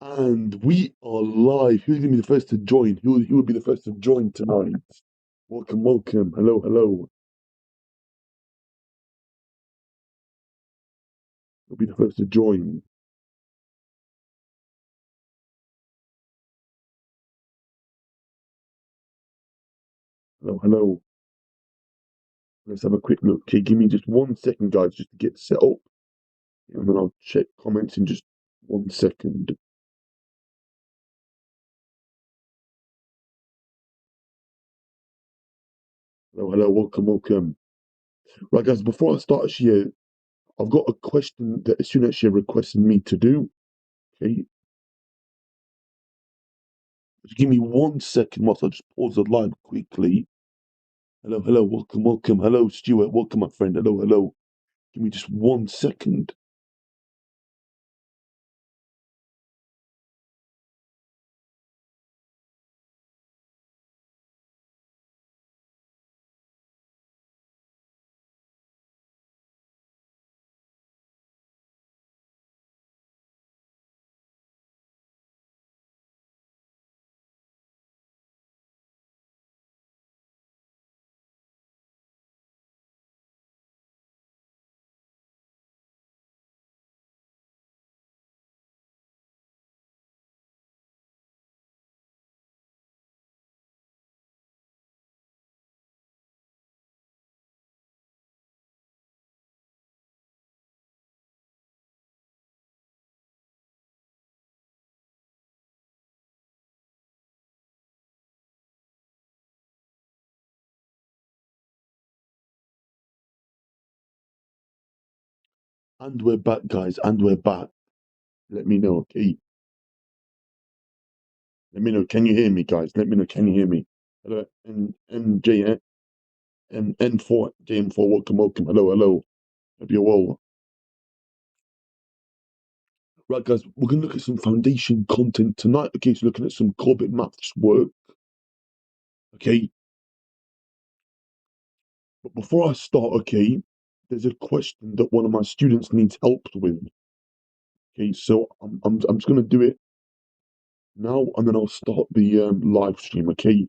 And we are live. Who's going to be the first to join? Who will be the first to join tonight? Welcome, welcome. Hello, hello. Who'll be the first to join? Hello, hello. Let's have a quick look. Okay, give me just 1 second, guys, just to get set up. And then I'll check comments in just 1 second. Hello, hello. Welcome, welcome. Right, guys, before I start actually, I've got a question that a student actually requested me to do. Okay, just give me 1 second whilst I just pause the live quickly. Hello, hello. Welcome, welcome. Hello, Stuart. Welcome, my friend. Hello, hello. Give me just 1 second. And we're back, guys, and we're back. Let me know, okay? Let me know. Can you hear me, guys? Let me know. Can you hear me? Hello, N4, JM4, welcome, welcome. Hello, hello. Hope you're well. Right, guys, we're going to look at some foundation content tonight. Okay, so looking at some Corbett maths work. Okay, but before I start, okay, there's a question that one of my students needs help with. Okay, so I'm just going to do it now, and then I'll start the live stream. Okay,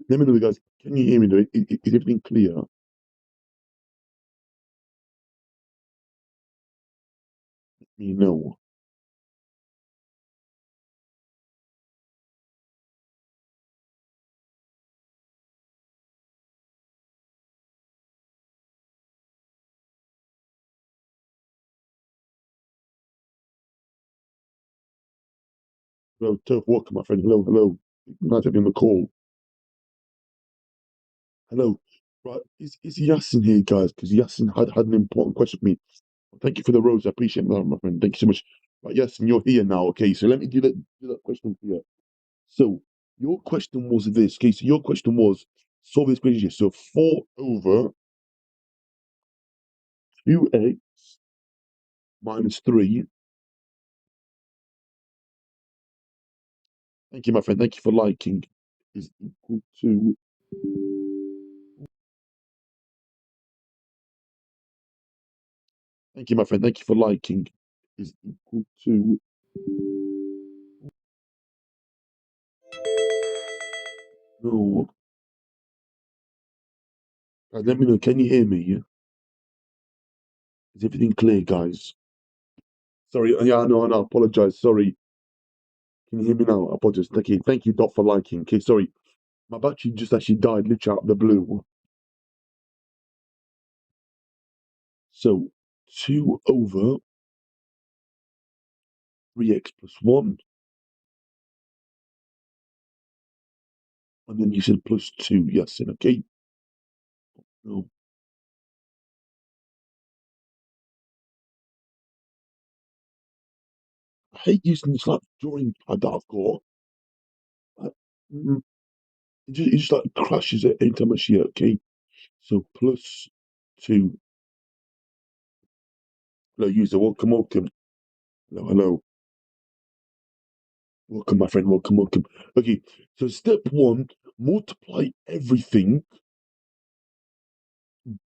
let me know, guys. Can you hear me? Though? Is everything clear? Let me know. Hello, Turf Walker, my friend. Hello, hello. Nice to have you on the call. Hello. Right, is Yasin here, guys? Because Yasin had an important question for me. Thank you for the rose. I appreciate that, my friend. Thank you so much. Right, Yasin, you're here now. Okay, so let me do that question for you. So your question was this. Okay, so your question was solve this equation here. So 4/2x minus 3. Thank you, my friend. Thank you for liking. Is equal to. Thank you, my friend. Thank you for liking. Is equal to. No. Guys, let me know. Can you hear me? Is everything clear, guys? Sorry. Yeah, no, I apologize. Sorry. Can you hear me now? I apologize. Thank you, Dot, for liking. Okay, sorry. My battery just actually died literally out of the blue. So 2 over 3x plus 1. And then you said plus 2. Yes, and okay. No. I hate using this like drawing pad that I've got. Uh, mm, it just like crashes it anytime I see it, okay? So plus 2. Hello, user. Welcome, welcome. Hello, hello. Welcome, my friend. Welcome, welcome. Okay, so step 1, multiply everything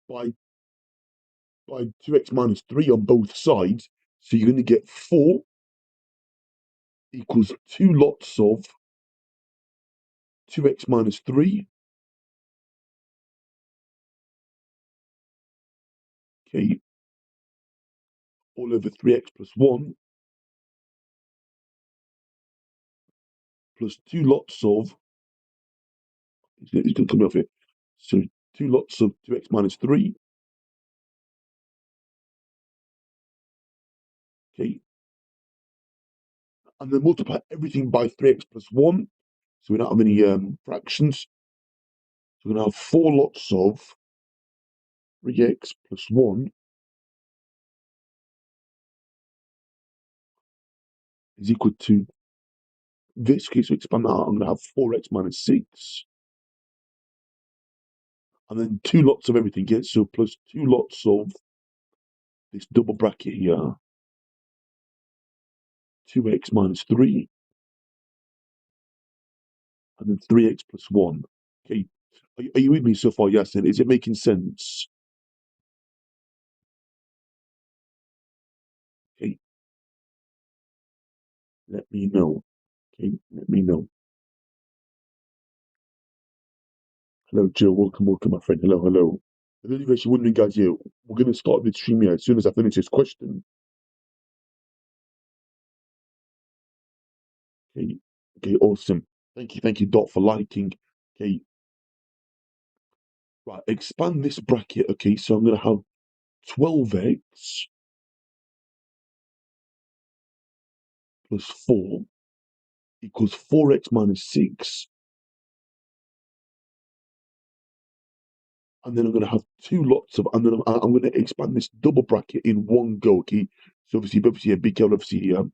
by by 2x minus 3 on both sides. So you're going to get 4 equals 2 lots of 2x minus 3. Okay, all over 3x plus 1 plus 2 lots of, it's going to come off here. So 2 lots of 2x minus 3. Okay, and then multiply everything by 3x plus 1. So we don't have any fractions. So we're going to have 4 lots of 3x plus 1 is equal to this. Okay, so expand that out. I'm going to have 4x minus 6. And then 2 lots of everything, yeah? So plus 2 lots of this double bracket here. 2x minus 3. And then 3x plus 1. Okay, are you with me so far, Yasin? Is it making sense? Okay, let me know. Okay, let me know. Hello, Joe. Welcome, my friend. Hello, hello. For those of you guys wondering, guys, yeah, we're going to start the stream here as soon as I finish this question. Okay, okay, awesome. Thank you, Dot, for liking. Okay, right, expand this bracket. Okay, so I'm going to have 12x plus 4 equals 4x minus 6. And then I'm going to have 2 lots of, and then I'm going to expand this double bracket in one go. Okay, so obviously, a big L, obviously here. I'm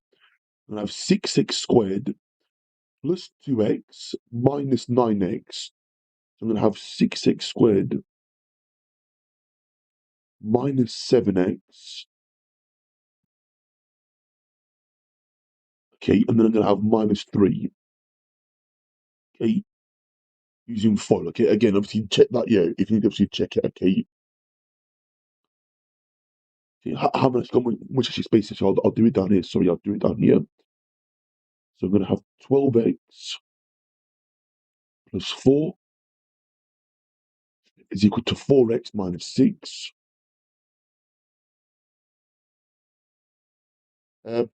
going to have 6x squared plus 2x minus 9x. So I'm going to have 6x squared minus 7x. Okay, and then I'm going to have minus 3. Okay, using FOIL. Okay, again, obviously check that. Yeah, if you need to obviously check it. Okay, okay, how much actually space is? So I'll do it down here. Sorry, I'll do it down here. So I'm going to have 12x plus 4 is equal to 4x minus 6.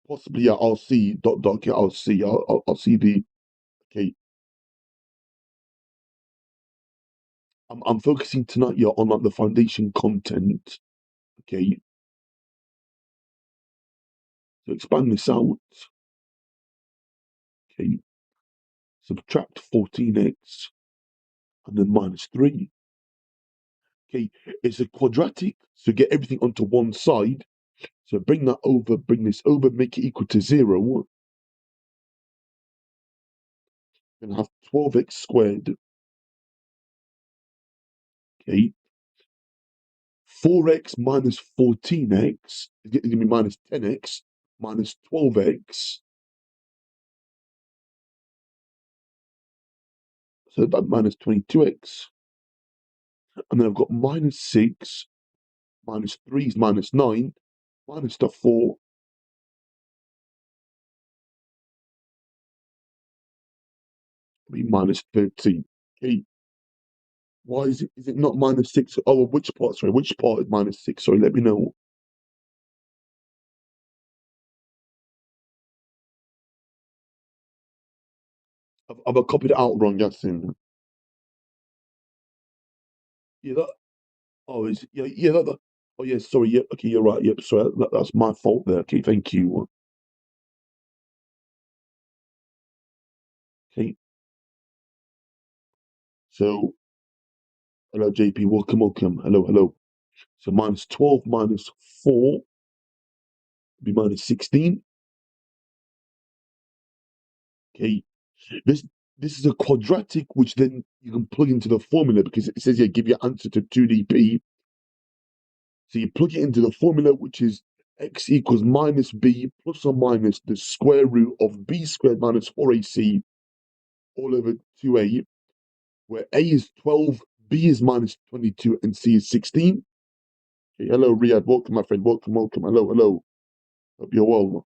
Possibly, yeah, I'll see. Okay, I'll see. I'll see the. Okay, I'm focusing tonight, yeah, on like the foundation content. Okay, so expand this out. Okay, subtract 14x and then minus 3. Okay, it's a quadratic, so get everything onto one side. So bring this over, make it equal to 0. Then have 12x squared. Okay, 4x minus 14x is going to be minus 10x minus 12x. So that minus 22x. And then I've got minus 6, minus 3 is minus 9, minus the 4, be minus 13. Okay, why is it not minus 6? Oh, which part? Sorry, which part is minus 6? Sorry, let me know. I've copied it out wrong, Yasin. Yeah, that. Oh, yeah, that. Oh, yeah, sorry. Yeah, okay, you're right. Yep, sorry, that's my fault there. Okay, thank you. Okay, so hello, JP. Welcome. Hello, hello. So minus 12 minus 4 be minus 16. Okay, this this is a quadratic, which then you can plug into the formula because it says, yeah, give your answer to 2dp. So you plug it into the formula, which is x equals minus b plus or minus the square root of b squared minus 4ac all over 2a, where a is 12, b is minus 22, and c is 16. Okay, hello, Riyadh. Welcome, my friend. Welcome, welcome. Hello, hello. Hope you're well.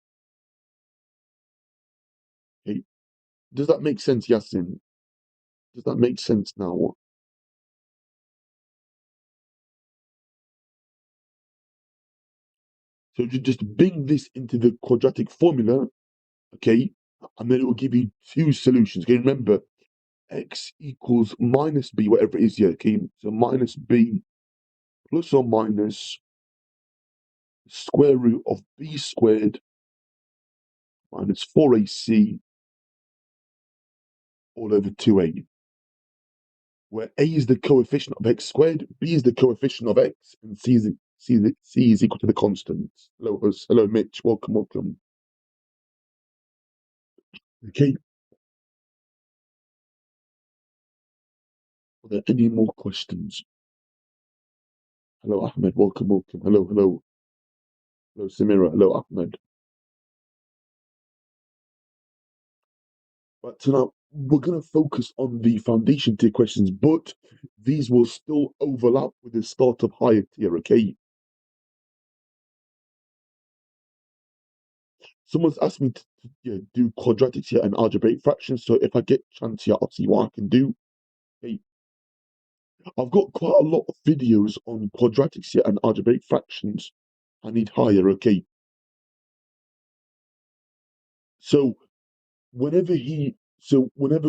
Okay. Does that make sense, Yasin? Does that make sense now? So just bring this into the quadratic formula, okay? And then it will give you two solutions. Okay, remember, x equals minus b, whatever it is here, okay? So minus b plus or minus square root of b squared minus 4ac all over 2a, where a is the coefficient of x squared, b is the coefficient of x, and c is equal to the constant. Hello, hello, Mitch. Welcome, welcome. Okay, are there any more questions? Hello, Ahmed. Welcome, welcome. Hello, hello. Hello, Samira. Hello, Ahmed. Right, so now we're going to focus on the foundation tier questions, but these will still overlap with the start of higher tier, okay? Someone's asked me to yeah, do quadratics here and algebraic fractions, so if I get a chance here, I'll see what I can do. Okay. I've got quite a lot of videos on quadratics here and algebraic fractions. I need higher, okay? So whenever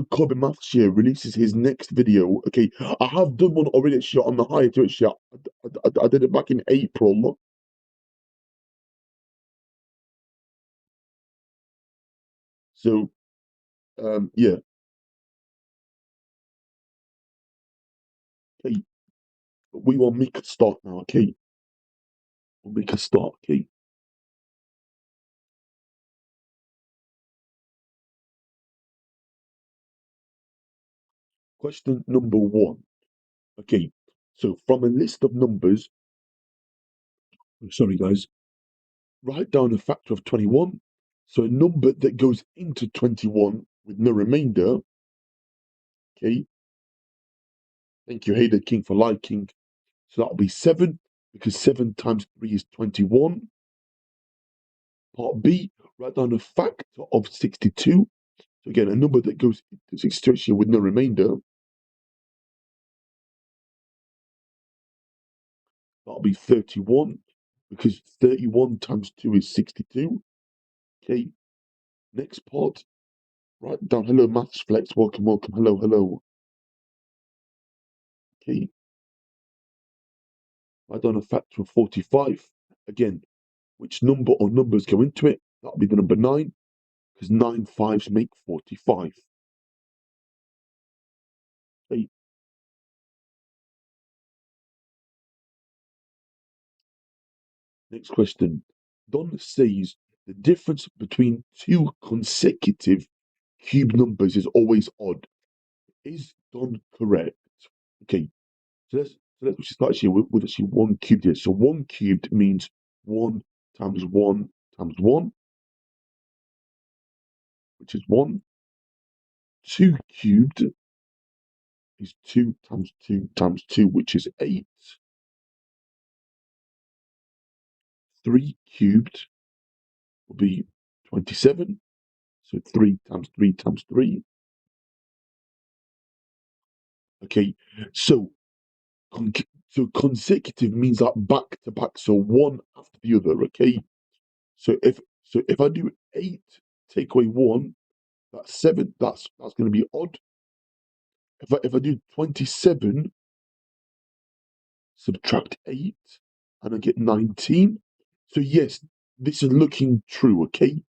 Corbin Maths here releases his next video, okay, I have done one already actually on the higher tier actually. I did it back in April. So yeah, okay. We will make a start now, okay? We'll make a start, okay? Question number one. Okay, so from a list of numbers, sorry guys, write down a factor of 21. So a number that goes into 21 with no remainder. Okay, thank you, Hayden King, for liking. So that'll be 7, because 7 times 3 is 21. Part B, write down a factor of 62. So again, a number that goes into 62 actually with no remainder. That'll be 31, because 31 times 2 is 62. Okay, next part, write down, hello, Maths Flex, welcome, welcome, hello, hello. Okay, write down a factor of 45. Again, which number or numbers go into it? That'll be the number 9, because 9 fives make 45. Okay, next question. Don says the difference between two consecutive cube numbers is always odd. Is Don correct? Okay, so let's start here with actually 1 cubed here. So 1 cubed means 1 times 1 times 1, which is 1. 2 cubed is 2 times 2 times 2, which is 8. 3 cubed will be 27. So 3 times 3 times 3. Okay, so so consecutive means that back to back, so one after the other. Okay, so if I do 8 take away 1, that's 7. That's going to be odd. If I do 27 subtract 8, and I get 19. So yes, this is looking true. Okay,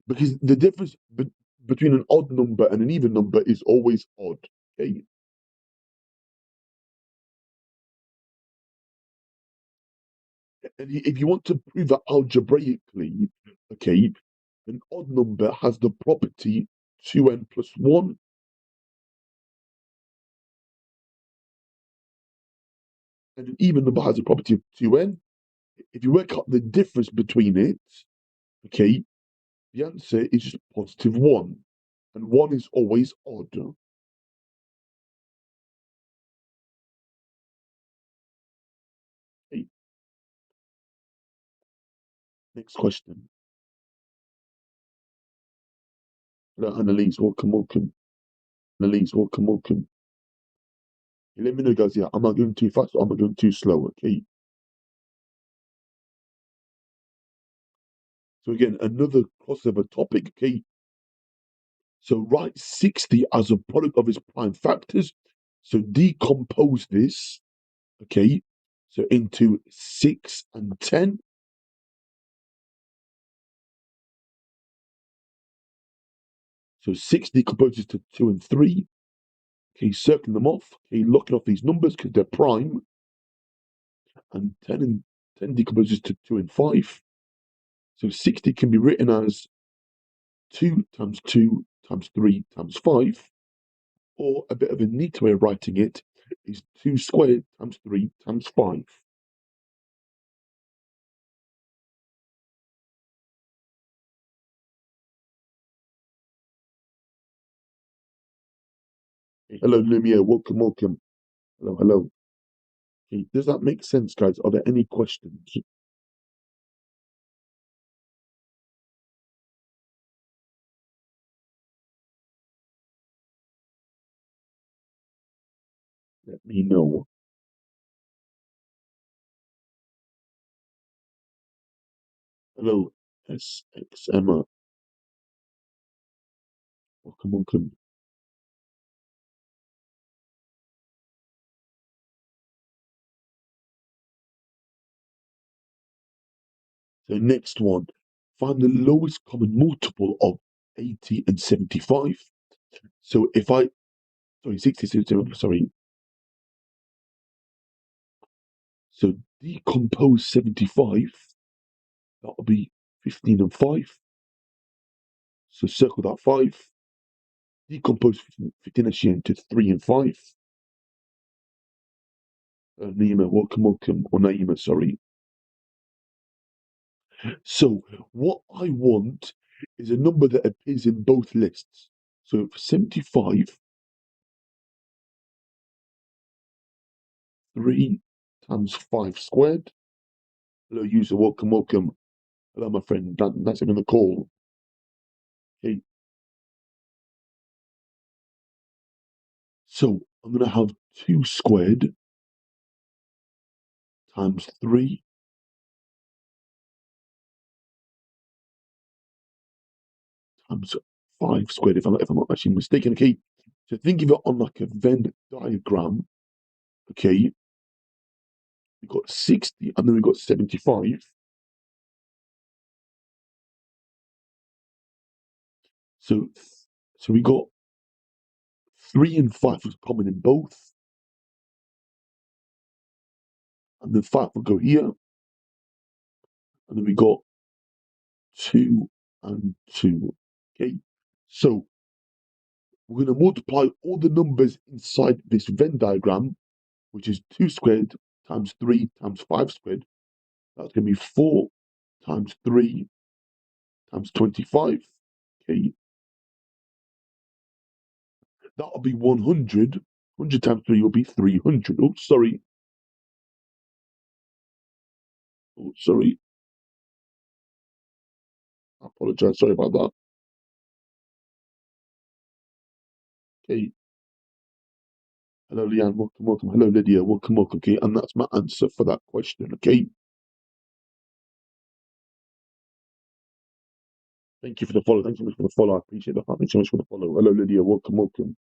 because the difference between an odd number and an even number is always odd. Okay, and if you want to prove that algebraically, okay, an odd number has the property 2n plus 1, and an even number has the property of 2n. If you work out the difference between it, okay, the answer is just positive 1, and 1 is always odd. Next question. Hello, Annalise, welcome, welcome. Annalise, welcome, welcome. Let me know, guys. Yeah, am I going too fast or am I going too slow? Okay. So again, another crossover topic. Okay. So write 60 as a product of its prime factors. So decompose this. Okay. So into 6 and 10. So 6 decomposes to 2 and 3. Okay, circling them off. Okay, looking off these numbers because they're prime. And 10 decomposes to 2 and 5. So 60 can be written as 2 times 2 times 3 times 5. Or a bit of a neat way of writing it is 2 squared times 3 times 5. Okay, hello, Lumiere. Welcome, welcome. Hello, hello. Okay, does that make sense, guys? Are there any questions? Let me know. Hello, SX Emma. Welcome, welcome. So next one, find the lowest common multiple of 80 and 75. So if I, sorry, 60, sorry. So decompose 75, that'll be 15 and 5. So circle that 5. Decompose 15 actually into 3 and 5. Naima, welcome, welcome. Or Naima, sorry. So what I want is a number that appears in both lists. So for 75, 3 times 5 squared. Hello, user, welcome, welcome. Hello, my friend. That's him in the call. Okay. So I'm going to have 2 squared times 3 times 5 squared, if I'm not actually mistaken. Okay. So think of it on like a Venn diagram. Okay. We've got 60 and then we've got 75. So so we got 3 and 5 was common in both. And then 5 will go here. And then we got 2 and 2. Okay. So we're going to multiply all the numbers inside this Venn diagram, which is 2 squared times 3 times 5 squared. That's going to be 4 times 3 times 25. Okay. That'll be 100. 100 times 3 will be 300. Oh, sorry. Oh, sorry. I apologize. Sorry about that. Okay. Hello, Leanne. Welcome, welcome. Hello, Lydia. Welcome, welcome. Okay. And that's my answer for that question. Okay. Thank you for the follow. Thanks so much for the follow. I appreciate that. Thanks so much for the follow. Hello, Lydia. Welcome, welcome.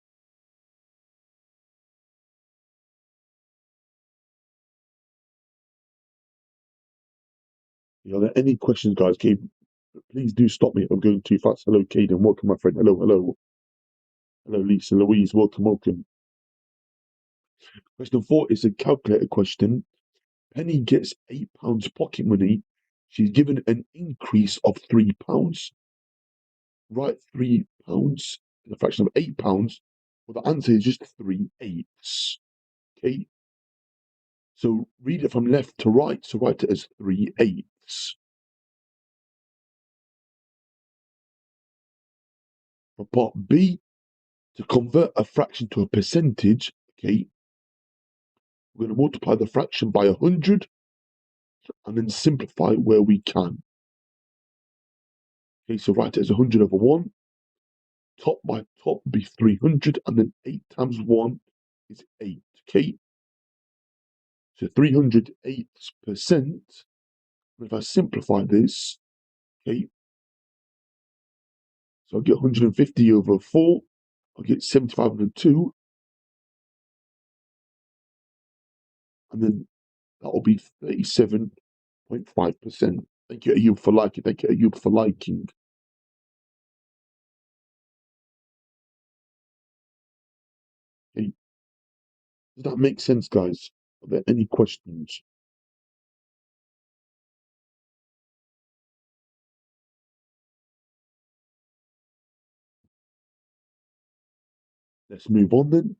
Are there any questions, guys? Okay, please do stop me if I'm going too fast. Hello, Caden. Welcome, my friend. Hello, hello. Hello, Lisa. Louise. Welcome, welcome. Question 4 is a calculator question. Penny gets £8 pocket money. She's given an increase of £3. Write £3 in a fraction of £8. Well, the answer is just 3/8. Okay. So read it from left to right. So write it as 3/8. For part B, to convert a fraction to a percentage, okay, we're going to multiply the fraction by 100 and then simplify where we can. Okay, so write it as 100 over 1. Top by top would be 300, and then 8 times 1 is 8. Okay, so 308%. And if I simplify this, okay, so I'll get 150 over 4. I'll get 75 over 2. And then that will be 37.5%. Thank you, Ayub, for liking. Thank you, Ayub, for liking. Okay. Does that make sense, guys? Are there any questions? Let's move on then.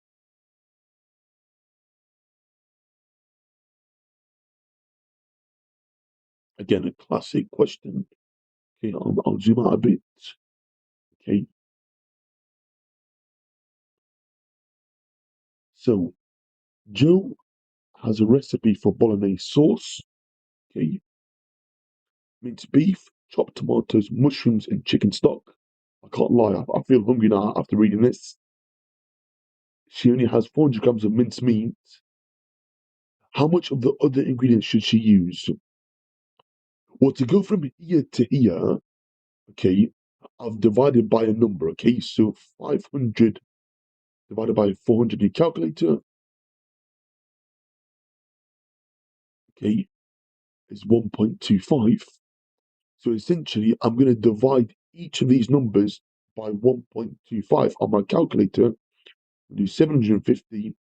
Again, a classic question. Okay, I'll zoom out a bit. Okay, so Joe has a recipe for bolognese sauce. Okay, minced beef, chopped tomatoes, mushrooms, and chicken stock. I can't lie, I feel hungry now after reading this. She only has 400 grams of minced meat. How much of the other ingredients should she use? Well, to go from here to here, okay, I've divided by a number, okay? So 500 divided by 400 in your calculator, okay, is 1.25. So essentially, I'm going to divide each of these numbers by 1.25 on my calculator. Do 750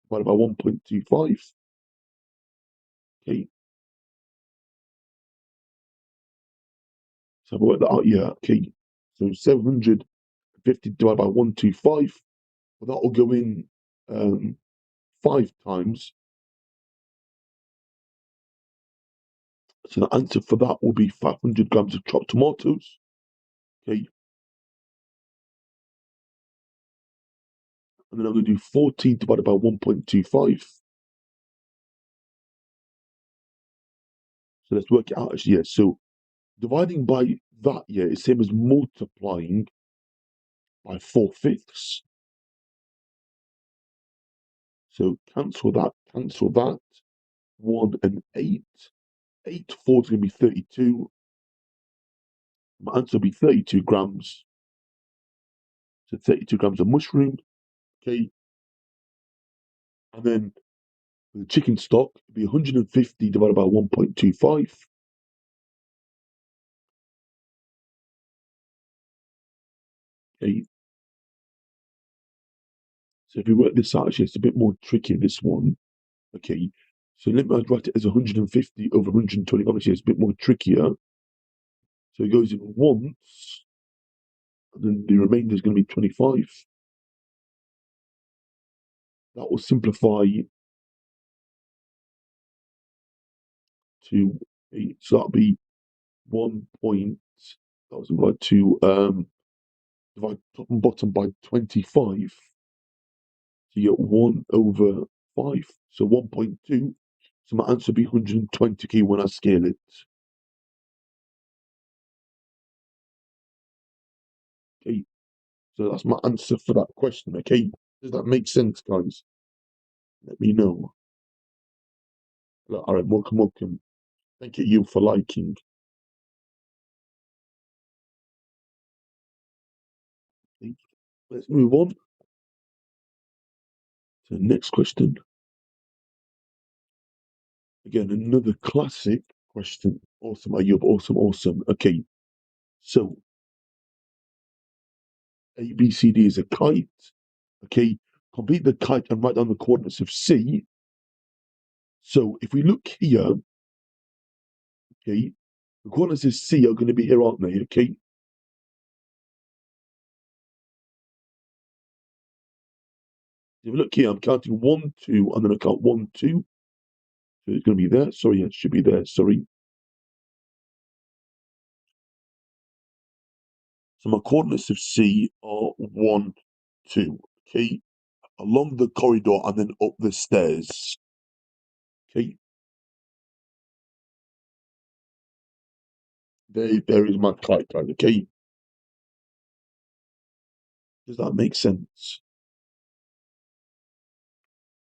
divided by 1.25. Okay, so I've worked that out. Yeah, okay. So 750 divided by 125. Well, that will go in 5 times. So the answer for that will be 500 grams of chopped tomatoes. Okay, and then I'm going to do 14 divided by 1.25. So let's work it out actually. Yeah, so dividing by that, yeah, is same as multiplying by 4/5. So cancel that, cancel that. 1 and 8. 8, 4 is going to be 32. My answer will be 32 grams. So 32 grams of mushroom. Okay. And then the chicken stock will be 150 divided by 1.25. Okay. So if you work this out, actually, it's a bit more tricky, this one. Okay. So let me write it as 150 over 120. Obviously, it's a bit more trickier. So it goes in once, and then the remainder is going to be 25. That will simplify to 8. So that'll be 1 point. That was about to divide top and bottom by 25. So you get 1 over 5. So 1.2. So my answer will be 120k when I scale it. Okay. So that's my answer for that question. Okay. Does that make sense, guys? Let me know. All right. Welcome, welcome. Thank you for liking. Okay. Let's move on to the next question. Again, another classic question. Awesome, Ayub. Awesome, awesome. Okay. So A, B, C, D is a kite. Okay. Complete the kite and write down the coordinates of C. So if we look here, okay, the coordinates of C are going to be here, aren't they? Okay. If you look here, I'm counting 1, 2, and then I count 1, 2. So it's going to be there. Sorry, it should be there. Sorry. So my coordinates of C are 1, 2. Okay. Along the corridor and then up the stairs. Okay. There is my kite, guys. Okay, does that make sense?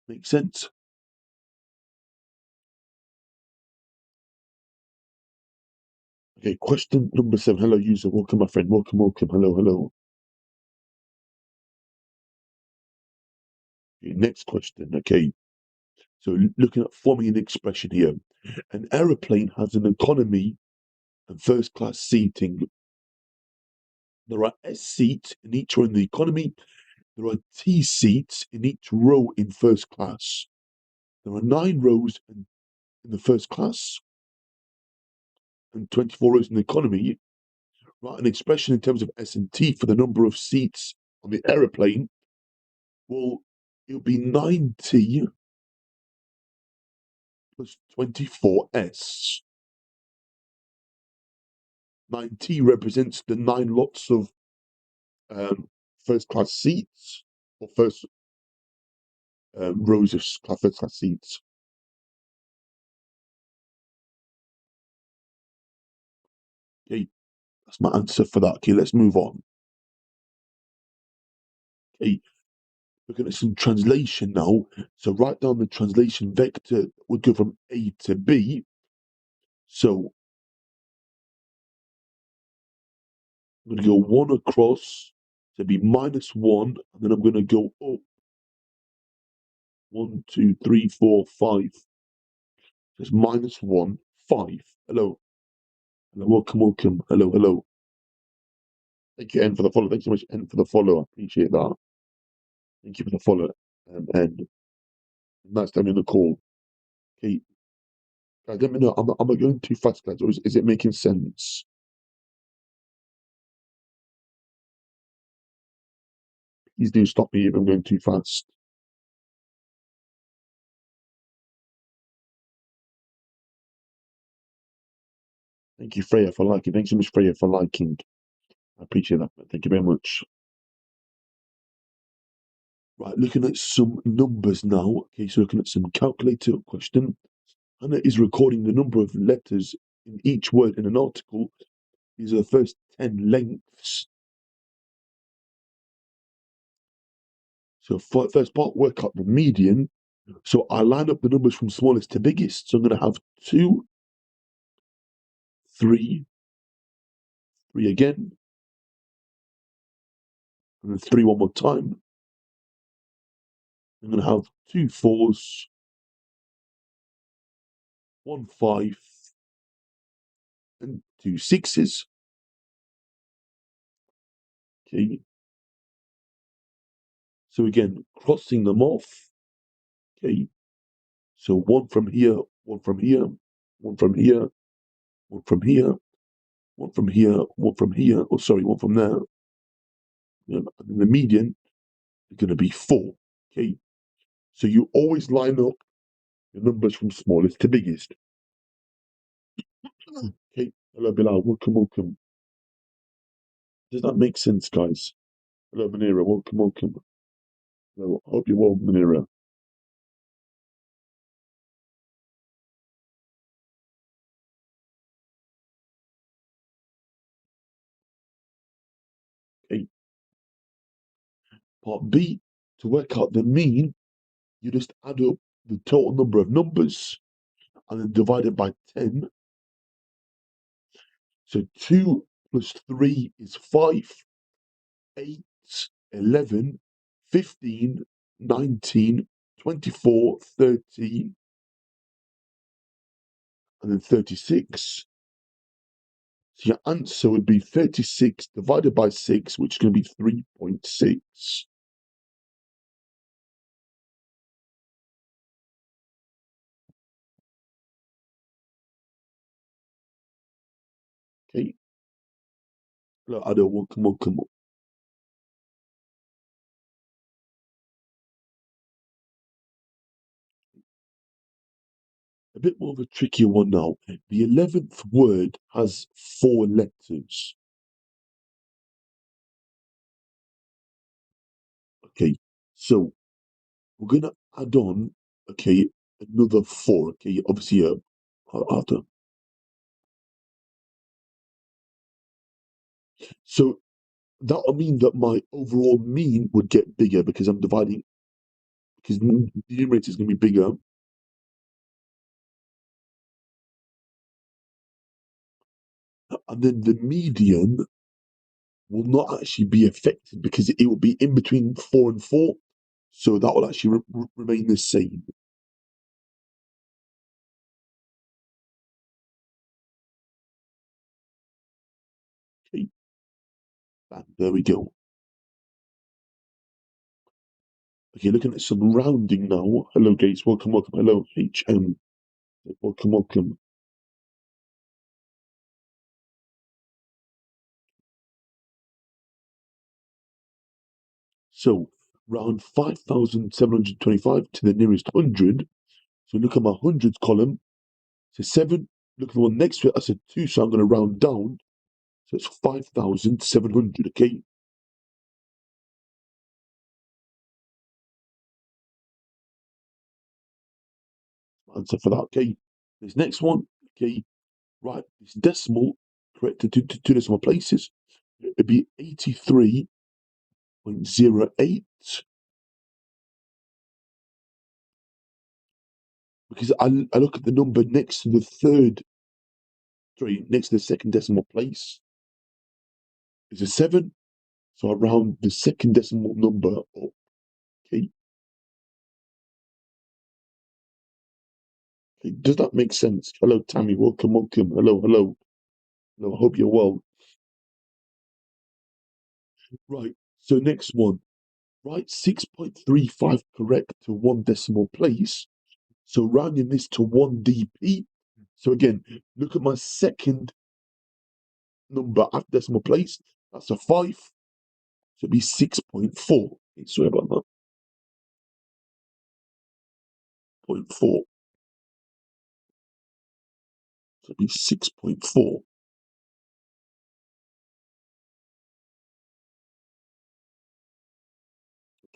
Make sense? Okay, question number 7. Hello, user. Welcome, my friend. Welcome, welcome. Hello, hello. Okay, next question. Okay, so looking at forming an expression here. An aeroplane has an economy and first class seating. There are S seats in each row in the economy. There are T seats in each row in first class. There are 9 rows in the first class and 24 rows in the economy. Write an expression in terms of S and T for the number of seats on the aeroplane. Well, it would be 9T plus 24S. 9T represents the 9 lots of first class seats or first rows of first class seats. Okay, that's my answer for that. Okay, let's move on. Okay, looking at some translation now. So write down the translation vector would go from A to B. So I'm going to go 1 across. So it'd be -1, and then I'm going to go up 1, 2, 3, 4, 5. So it's -1, 5. Hello. Hello, welcome, welcome. Hello, hello. Thank you, N, for the follow. Thanks so much, N, for the follow. I appreciate that. Thank you for the follow. And nice having the call. Okay, guys, let me know. Am I going too fast, guys, or is it making sense? Please do stop me if I'm going too fast. Thank you, Freya, for liking. Thanks so much, Freya, for liking. I appreciate that. Thank you very much. Right, looking at some numbers now. Okay, so looking at some calculator question. Hannah is recording the number of letters in each word in an article. These are the first 10 lengths. So first part, work out the median. So I line up the numbers from smallest to biggest. So I'm going to have 2, 3, 3 again, and then 3 one more time. I'm going to have 2 4s, 1 5, and 2 6s. Okay. So again, crossing them off. Okay. So 1 from here, 1 from here, 1 from here, 1 from here, 1 from here, 1 from here. Oh, sorry, 1 from there. And then the median is going to be 4. Okay. So you always line up your numbers from smallest to biggest. Okay. Hello, Bilal. Welcome, welcome. Does that make sense, guys? Hello, Manira. Welcome, welcome. Hello. Hope you're well, Manira. Okay. Part B, to work out the mean, you just add up the total number of numbers and then divide it by 10. So 2 plus 3 is 5, 8, 11, 15, 19, 24, 30, and then 36. So your answer would be 36 divided by 6, which is going to be 3.6. Okay. Look, I don't want, come on, come on. A bit more of a trickier one now. The 11th word has 4 letters. Okay, so we're going to add on, okay, another 4. Okay, obviously, after. So that would mean that my overall mean would get bigger because I'm dividing, because the numerator is going to be bigger. And then the median will not actually be affected because it will be in between 4 and 4. So that will actually remain the same. Okay, bam, there we go. Okay, looking at some rounding now. Hello, Gates. Welcome, welcome. Hello, HM. Welcome, welcome. So, round 5,725 to the nearest 100. So, look at my hundreds column. So, 7. Look at the one next to it. That's a 2. So, I'm going to round down. So, it's 5,700. Okay. Answer for that. Okay. This next one. Okay. Right. This decimal corrected to two decimal places. It'd be 83.08. Because I look at the number next to the third, sorry, next to the second decimal place is a 7. So I round the second decimal number up. Okay. Okay. Does that make sense? Hello, Tammy. Welcome, welcome. Hello, hello. Hello, I hope you're well. Right. So next one. Write 6.35 correct to one decimal place. So rounding this to 1 dp. So again, look at my second number after decimal place. That's a 5. So it'd be 6.4. Okay, sorry about that. 0.4. So it'd be 6.4.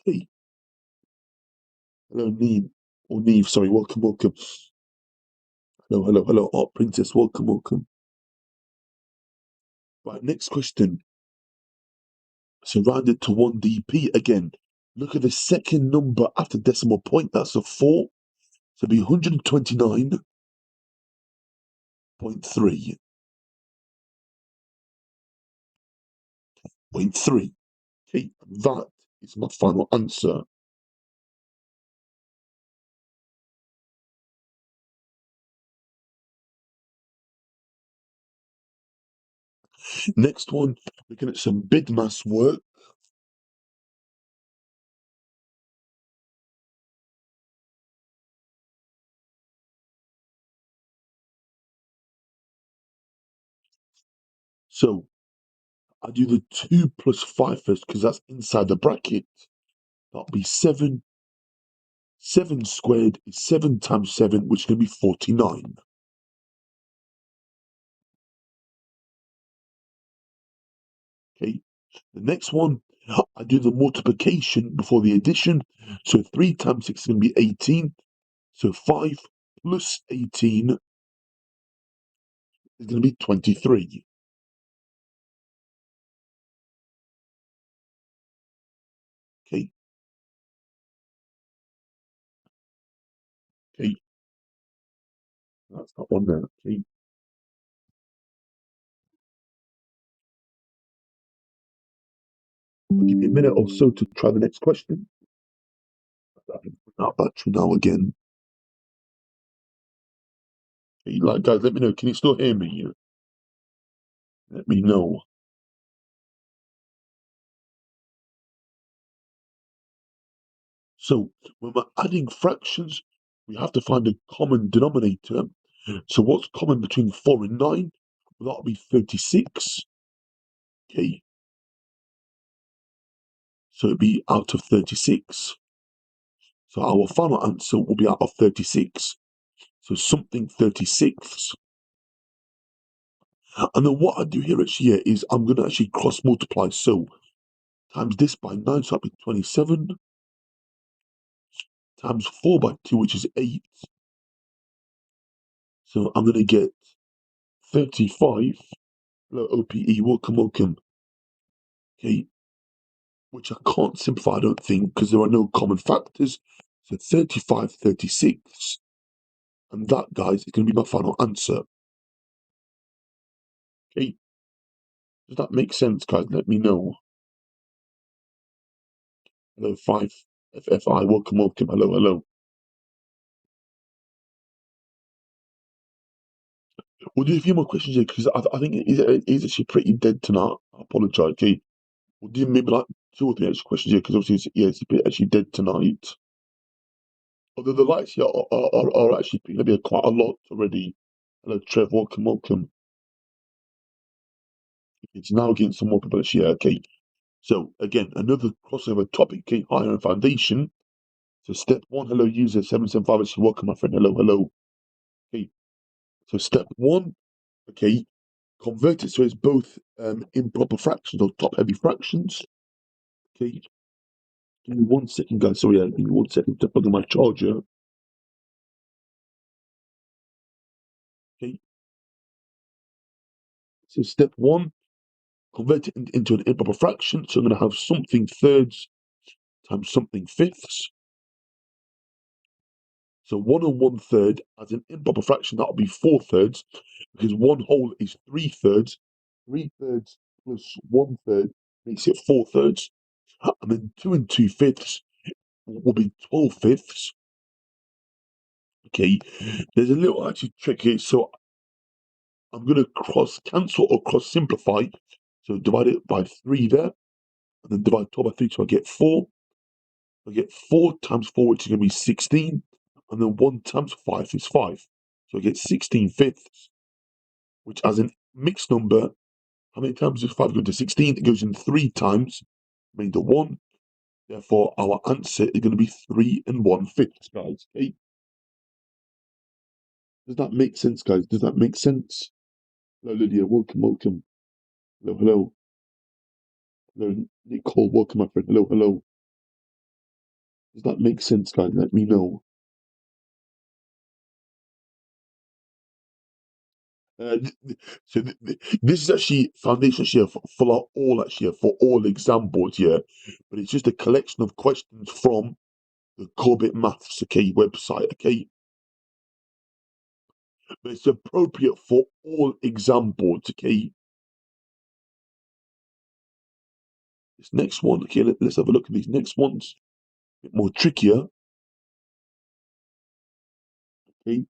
Okay. Hello, Neve. Or Neve, sorry. Welcome, welcome. Hello, hello, hello. Art Princess, welcome, welcome. Right, next question. So rounded to 1 dp again. Look at the second number after decimal point. That's a 4. So it'd be 129.3. Point 3. Okay, that is my final answer. Next one, looking at some bid mass work. So I do the 2 plus 5 first because that's inside the bracket. That'll be 7. 7 squared is 7 times 7, which is going to be 49. Okay. The next one, I do the multiplication before the addition. So 3 times 6 is going to be 18. So 5 plus 18 is going to be 23. Okay. Okay. That's that one there. Okay. I'll give you a minute or so to try the next question. Now battery now again. Okay, like guys, let me know. Can you still hear me? Let me know. So when we're adding fractions, we have to find a common denominator. So what's common between 4 and 9? Well, that'll be 36. Okay. So it'd be out of 36. So our final answer will be out of 36. So something 36. And then what I do here actually here is I'm going to actually cross multiply. So times this by 9, so that'll be 27. Times 4 by 2, which is 8. So I'm going to get 35. Hello, OPE. Welcome, welcome. okay, which I can't simplify, I don't think, because there are no common factors. So 35/36, and that, guys, is going to be my final answer. Okay, does that make sense, guys? Let me know. Hello, 5FFI, welcome, welcome, hello, hello. We'll do a few more questions here, because I think it is actually pretty dead tonight. I apologise, okay? We'll do maybe like 2 or 3 extra questions here, because obviously, it's a bit actually dead tonight. Although the lights here are actually picking up here quite a lot already. Hello, Trev, welcome, welcome. It's now getting some more people here, okay? So, again, another crossover topic, okay? Iron Foundation. So, step 1, hello, user 775, actually, welcome, my friend, hello, hello. Okay, so step 1, okay, convert it so it's both improper fractions or top-heavy fractions. Okay, give me 1 second, guys. Sorry, give me 1 second to plug in my charger. Okay, so step 1, convert it into an improper fraction. So I'm going to have something thirds times something fifths. So 1 1/3 as an improper fraction, that'll be 4 thirds, because 1 whole is 3 thirds. 3 thirds plus 1 third makes it 4 thirds. And then 2 2/5 will be 12 fifths. Okay, there's a little actually trick here. So I'm going to cross cancel or cross simplify. So divide it by 3 there, and then divide 12 by 3, so I get 4. I get 4 times 4, which is going to be 16, and then 1 times 5 is 5. So I get 16 fifths, which as a mixed number, how many times does 5 go into 16? It goes in 3 times, remainder 1. Therefore, our answer is going to be 3 1/5, guys. Okay? Does that make sense, guys? Does that make sense? Hello, Lydia. Welcome, welcome. Hello, hello. Hello, Nicole. Welcome, my friend. Hello, hello. Does that make sense, guys? Let me know. This is actually foundation here for all actually for all exam boards here, but it's just a collection of questions from the Corbett Maths website. Okay, but it's appropriate for all exam boards. Okay, this next one. Okay, let's have a look at these next ones. A bit more trickier. Okay,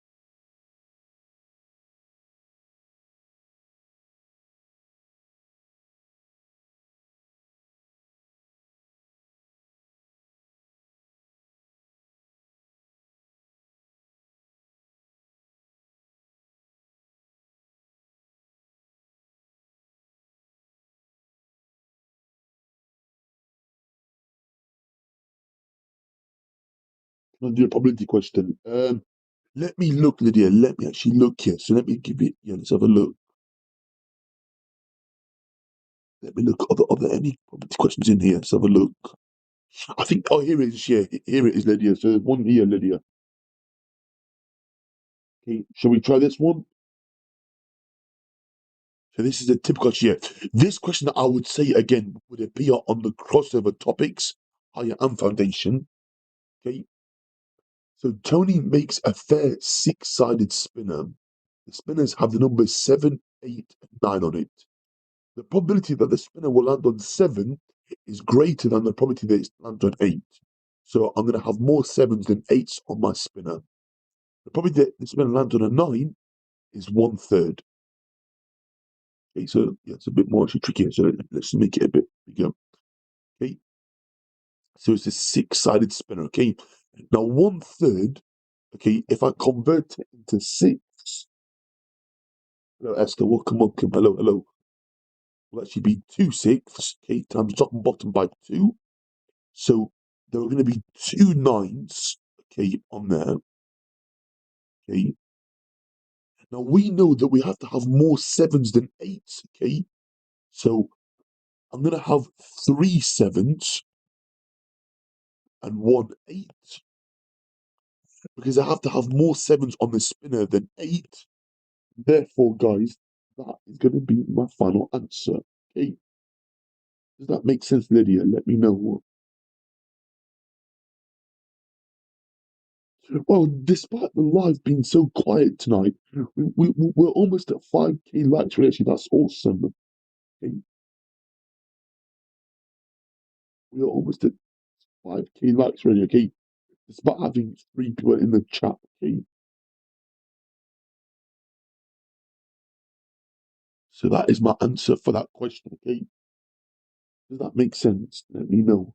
I'll do a probability question. Let me look, Lydia. Let me actually look here. So let me give it. Yeah, let's have a look. Let me look. Are there any probability questions in here? Let's have a look. I think. Oh, here it is. Yeah, here it is, Lydia. So there's one here, Lydia. Okay, shall we try this one? So this is a typical question. This question I would say again would appear on the crossover topics, higher and foundation. Okay. So Tony makes a fair six-sided spinner. The spinners have the numbers 7, 8, and 9 on it. The probability that the spinner will land on 7 is greater than the probability that it lands on 8. So I'm going to have more 7s than 8s on my spinner. The probability that the spinner lands on a 9 is 1/3. Okay, so yeah, it's a bit more actually trickier. So let's make it a bit bigger. Okay, so it's a six-sided spinner. Okay, now 1/3. Okay, if I convert it into 6, hello Esther, welcome, welcome, hello, hello, will actually be 2/6. Okay, times top and bottom by 2. So there are going to be 2 9s. Okay, on there. Okay, now we know that we have to have more 7s than 8s. Okay, so I'm going to have 3 7s and 1 8, because I have to have more 7s on the spinner than 8. Therefore, guys, that is going to be my final answer. Okay, Does that make sense, Lydia? Let me know. Well, despite the live being so quiet tonight, we're almost at 5K likes. Really, actually, that's awesome. Okay? We're almost at 5K likes, really. Okay, despite having three people in the chat. Okay, so that is my answer for that question. Okay, does that make sense? Let me know.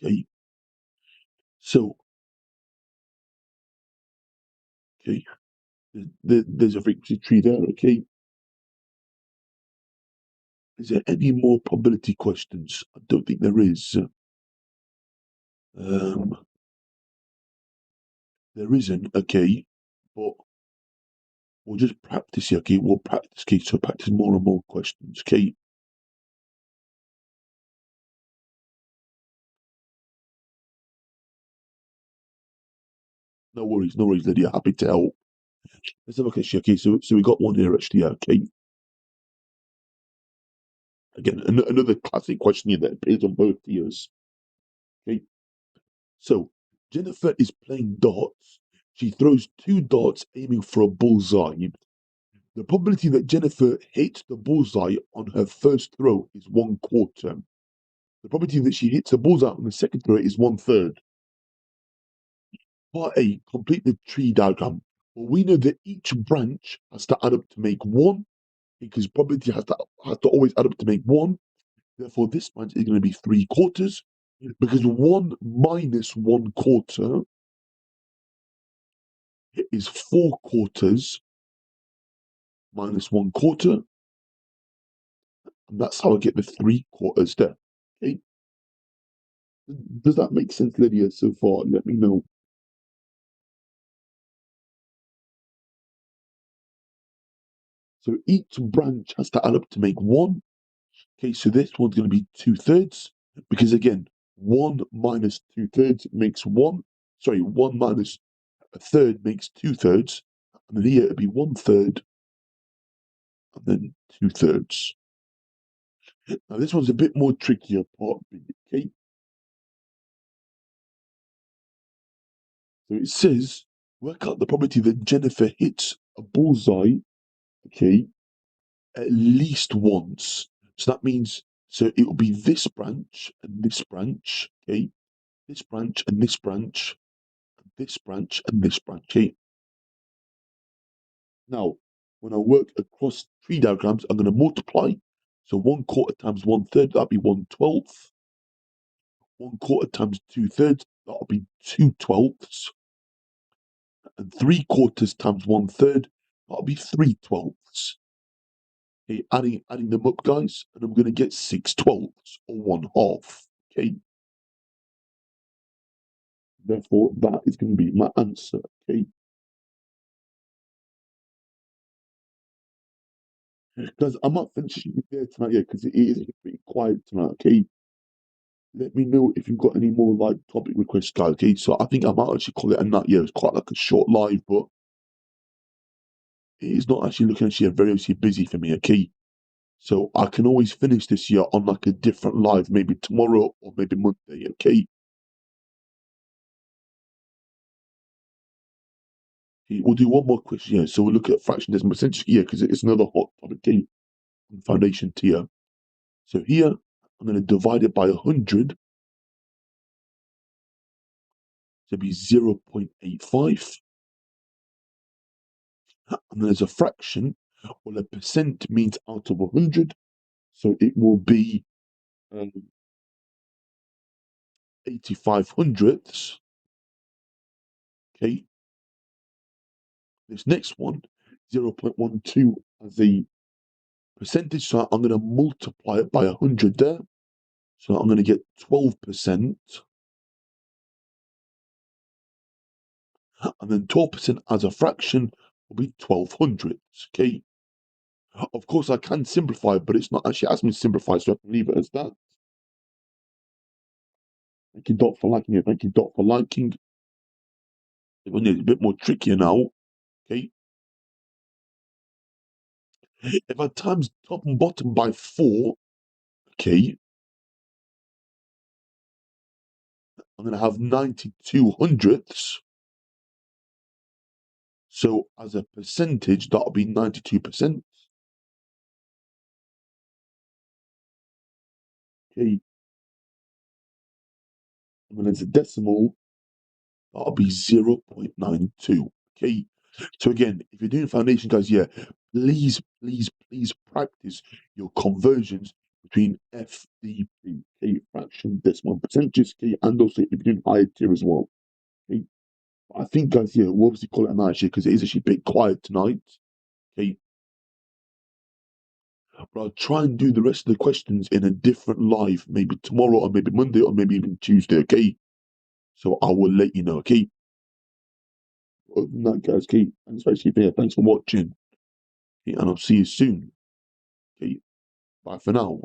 Okay, so okay, there's a frequency tree there. Okay, is there any more probability questions? I don't think there is. Um, there isn't. Okay, but we'll just practice here. Okay, we'll practice. Okay, so practice more and more questions. Okay, no worries, Lydia. Happy to help. Let's have a look at okay. So we got one here actually. Yeah, okay, again another classic question here that appears on both tiers. Okay, so Jennifer is playing darts. She throws two darts aiming for a bullseye. The probability that Jennifer hits the bullseye on her first throw is 1/4. The probability that she hits the bullseye on the second throw is 1/3. Part A, complete the tree diagram. Well, we know that each branch has to add up to make one, because probability has to always add up to make one. Therefore, this branch is going to be 3/4, because 1 - 1/4 is 4/4 minus 1/4, and that's how I get the 3/4 there. Okay, does that make sense, Lydia? So far, let me know. So each branch has to add up to make one. Okay, so this one's going to be 2/3, because again, 1 - 2/3 makes one. Sorry, 1 - 1/3 makes 2/3, and then here it'd be 1/3 and then 2/3. Now this one's a bit more trickier, part B. Okay, so it says work out the probability that Jennifer hits a bullseye. Okay, at least once. So that means so it will be this branch and this branch. Okay, this branch and this branch, this branch and this branch. Okay. Now, when I work across tree diagrams, I'm going to multiply. So 1/4 times 1/3, that'll be 1/12. 1/4 times 2/3, that'll be 2/12. And 3/4 times 1/3, that'll be 3/12. Okay, adding them up, guys, and I'm going to get 6/12 or 1/2. Okay, therefore that is going to be my answer. Okay, guys, I'm not finishing there tonight yet because it is pretty quiet tonight. Okay, let me know if you've got any more like topic requests, guys. Okay, so I think I might actually call it a night. Yeah, it's quite like a short live, but it is not actually looking actually very obviously busy for me. Okay, so I can always finish this year on like a different live, maybe tomorrow or maybe Monday. Okay. Okay, we'll do one more question here. So we'll look at fraction decimal percentage here because it's another hot topic. Okay, foundation tier. So here I'm going to divide it by 100. So it'll be 0.85. And then there's a fraction. Well, a percent means out of 100. So it will be 85 hundredths. Okay. This next one, 0.12 as a percentage. So I'm going to multiply it by 100 there. So I'm going to get 12%. And then 12% as a fraction will be 12 hundredths. Okay. Of course, I can simplify, but it's not actually asking me to simplify, so I can leave it as that. Thank you, Dot, for liking it. Thank you, Dot, for liking. It's a bit more trickier now. Okay. If I times top and bottom by 4, okay, I'm gonna have 92 hundredths. So as a percentage, that'll be 92%. Okay, and then as a decimal, that'll be 0.92. Okay. So again, if you're doing foundation, guys, yeah, please practice your conversions between FDP, okay, fraction, decimal percentages, okay, and also if you're doing higher tier as well. Okay. But I think, guys, yeah, we'll obviously call it a night actually because it is actually a bit quiet tonight. Okay. But I'll try and do the rest of the questions in a different live, maybe tomorrow or maybe Monday or maybe even Tuesday, okay? So I will let you know, okay? Other than that, guys, okay, thanks for actually there. Thanks for watching. Okay, and I'll see you soon. Okay, bye for now.